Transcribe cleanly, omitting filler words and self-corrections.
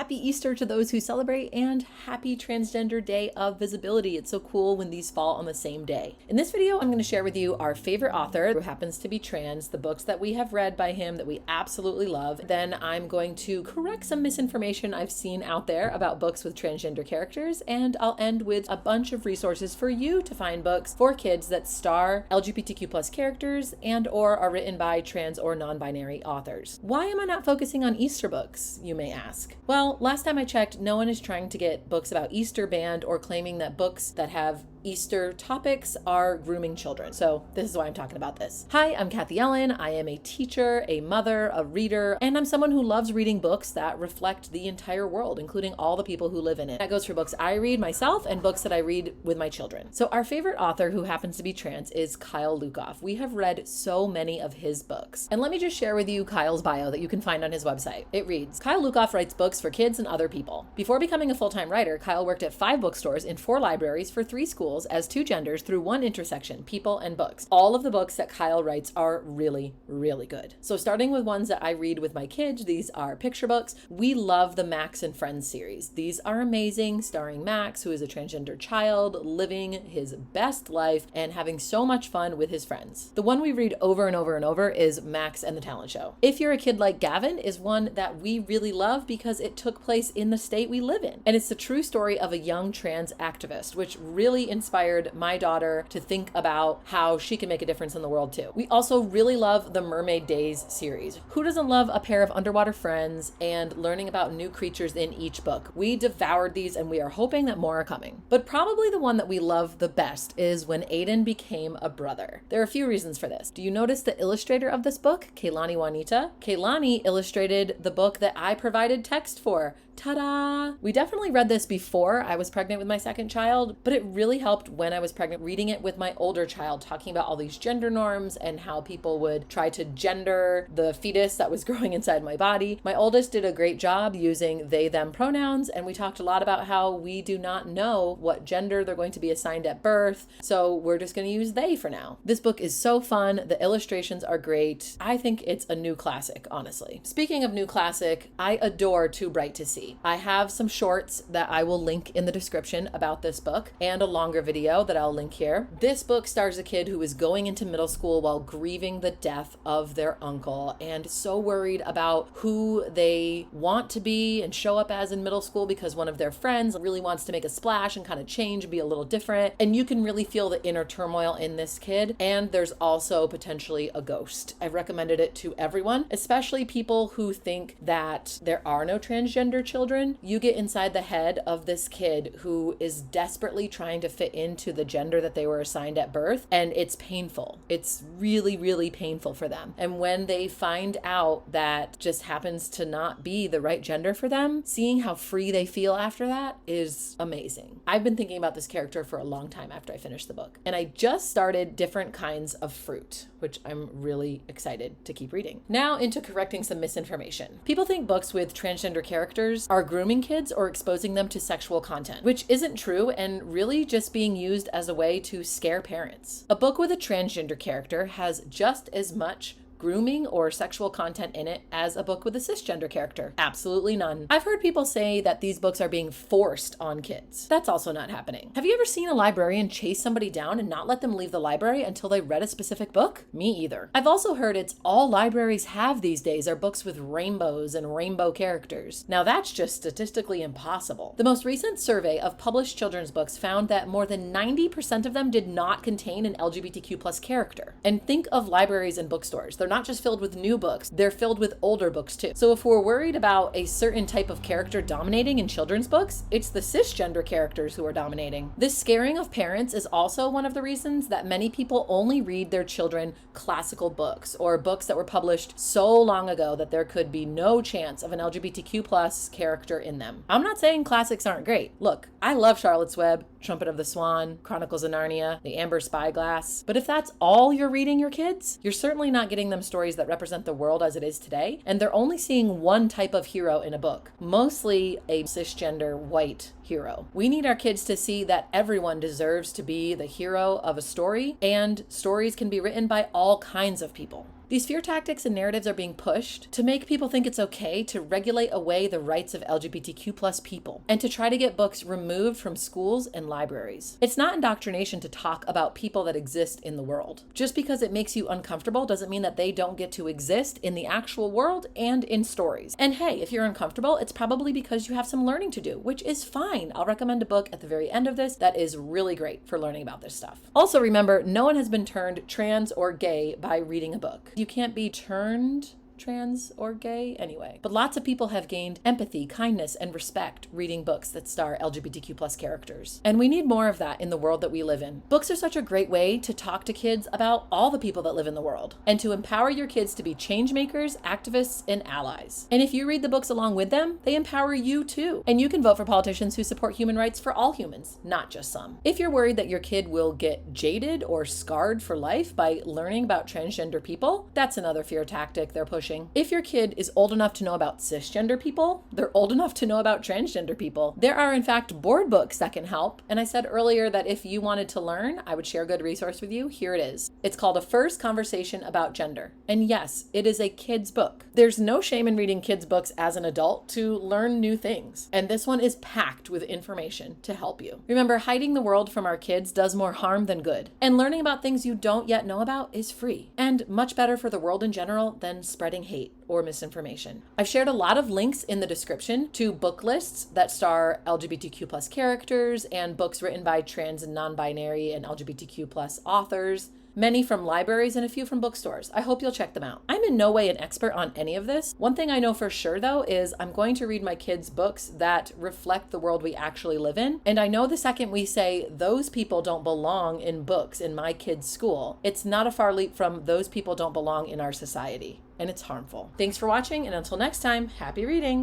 happy Easter to those who celebrate, and happy Transgender Day of Visibility. It's so cool when these fall on the same day. In this video, I'm going to share with you our favorite author who happens to be trans, the books that we have read by him that we absolutely love. Then I'm going to correct some misinformation I've seen out there about books with transgender characters, and I'll end with a bunch of resources for you to find books for kids that star LGBTQ+ characters and or are written by trans or non-binary authors. Why am I not focusing on Easter books, you may ask? Well, last time I checked, no one is trying to get books about Easter banned or claiming that books that have Easter topics are grooming children. So this is why I'm talking about this. Hi, I'm Kathy Ellen. I am a teacher, a mother, a reader, and I'm someone who loves reading books that reflect the entire world, including all the people who live in it. That goes for books I read myself and books that I read with my children. So our favorite author who happens to be trans is Kyle Lukoff. We have read so many of his books. And let me just share with you Kyle's bio that you can find on his website. It reads, Kyle Lukoff writes books for kids and other people. Before becoming a full-time writer, Kyle worked at 5 bookstores in 4 libraries for 3 schools as 2 genders through 1 intersection, people and books. All of the books that Kyle writes are really, really good. So starting with ones that I read with my kids, these are picture books. We love the Max and Friends series. These are amazing, starring Max, who is a transgender child, living his best life and having so much fun with his friends. The one we read over and over and over is Max and the Talent Show. If You're a Kid Like Gavin is one that we really love because it took place in the state we live in. And it's the true story of a young trans activist, which really inspired my daughter to think about how she can make a difference in the world too. We also really love the Mermaid Days series. Who doesn't love a pair of underwater friends and learning about new creatures in each book? We devoured these and we are hoping that more are coming. But probably the one that we love the best is When Aidan Became a Brother. There are a few reasons for this. Do you notice the illustrator of this book, Kaylani Juanita? Kaylani illustrated the book that I provided text for. Ta-da! We definitely read this before I was pregnant with my second child, but it really helped when I was pregnant reading it with my older child, talking about all these gender norms and how people would try to gender the fetus that was growing inside my body. My oldest did a great job using they, them pronouns, and we talked a lot about how we do not know what gender they're going to be assigned at birth, so we're just going to use they for now. This book is so fun. The illustrations are great. I think it's a new classic, honestly. Speaking of new classic, I adore Too Bright to See. I have some shorts that I will link in the description about this book and a longer video that I'll link here. This book stars a kid who is going into middle school while grieving the death of their uncle and so worried about who they want to be and show up as in middle school because one of their friends really wants to make a splash and kind of change and be a little different. And you can really feel the inner turmoil in this kid. And there's also potentially a ghost. I've recommended it to everyone, especially people who think that there are no transgender children. You get inside the head of this kid who is desperately trying to fit into the gender that they were assigned at birth, and it's painful. It's really, really painful for them. And when they find out that just happens to not be the right gender for them, seeing how free they feel after that is amazing. I've been thinking about this character for a long time after I finished the book, and I just started Different Kinds of Fruit, which I'm really excited to keep reading. Now into correcting some misinformation. People think books with transgender characters are grooming kids or exposing them to sexual content, which isn't true and really just being used as a way to scare parents. A book with a transgender character has just as much grooming or sexual content in it as a book with a cisgender character. Absolutely none. I've heard people say that these books are being forced on kids. That's also not happening. Have you ever seen a librarian chase somebody down and not let them leave the library until they read a specific book? Me either. I've also heard it's all libraries have these days are books with rainbows and rainbow characters. Now that's just statistically impossible. The most recent survey of published children's books found that more than 90% of them did not contain an LGBTQ+ character. And think of libraries and bookstores. They're not just filled with new books, they're filled with older books too. So if we're worried about a certain type of character dominating in children's books, it's the cisgender characters who are dominating. This scaring of parents is also one of the reasons that many people only read their children classical books or books that were published so long ago that there could be no chance of an LGBTQ+ character in them. I'm not saying classics aren't great. Look, I love Charlotte's Web, Trumpet of the Swan, Chronicles of Narnia, The Amber Spyglass. But if that's all you're reading your kids, you're certainly not getting them stories that represent the world as it is today. And they're only seeing one type of hero in a book, mostly a cisgender white hero. We need our kids to see that everyone deserves to be the hero of a story, and stories can be written by all kinds of people. These fear tactics and narratives are being pushed to make people think it's okay to regulate away the rights of LGBTQ plus people and to try to get books removed from schools and libraries. It's not indoctrination to talk about people that exist in the world. Just because it makes you uncomfortable doesn't mean that they don't get to exist in the actual world and in stories. And hey, if you're uncomfortable, it's probably because you have some learning to do, which is fine. I'll recommend a book at the very end of this that is really great for learning about this stuff. Also remember, no one has been turned trans or gay by reading a book. You can't be turned trans or gay anyway. But lots of people have gained empathy, kindness, and respect reading books that star LGBTQ plus characters. And we need more of that in the world that we live in. Books are such a great way to talk to kids about all the people that live in the world and to empower your kids to be change makers, activists, and allies. And if you read the books along with them, they empower you too. And you can vote for politicians who support human rights for all humans, not just some. If you're worried that your kid will get jaded or scarred for life by learning about transgender people, that's another fear tactic they're pushing. If your kid is old enough to know about cisgender people, they're old enough to know about transgender people. There are in fact board books that can help. And I said earlier that if you wanted to learn, I would share a good resource with you. Here it is. It's called A First Conversation About Gender. And yes, it is a kid's book. There's no shame in reading kids' books as an adult to learn new things. And this one is packed with information to help you. Remember, hiding the world from our kids does more harm than good. And learning about things you don't yet know about is free and much better for the world in general than spreading hate or misinformation. I've shared a lot of links in the description to book lists that star LGBTQ plus characters and books written by trans and non-binary and LGBTQ plus authors, many from libraries and a few from bookstores. I hope you'll check them out. I'm in no way an expert on any of this. One thing I know for sure though is I'm going to read my kids books that reflect the world we actually live in. And I know the second we say those people don't belong in books in my kids' school, it's not a far leap from those people don't belong in our society. And it's harmful. Thanks for watching, and until next time, happy reading.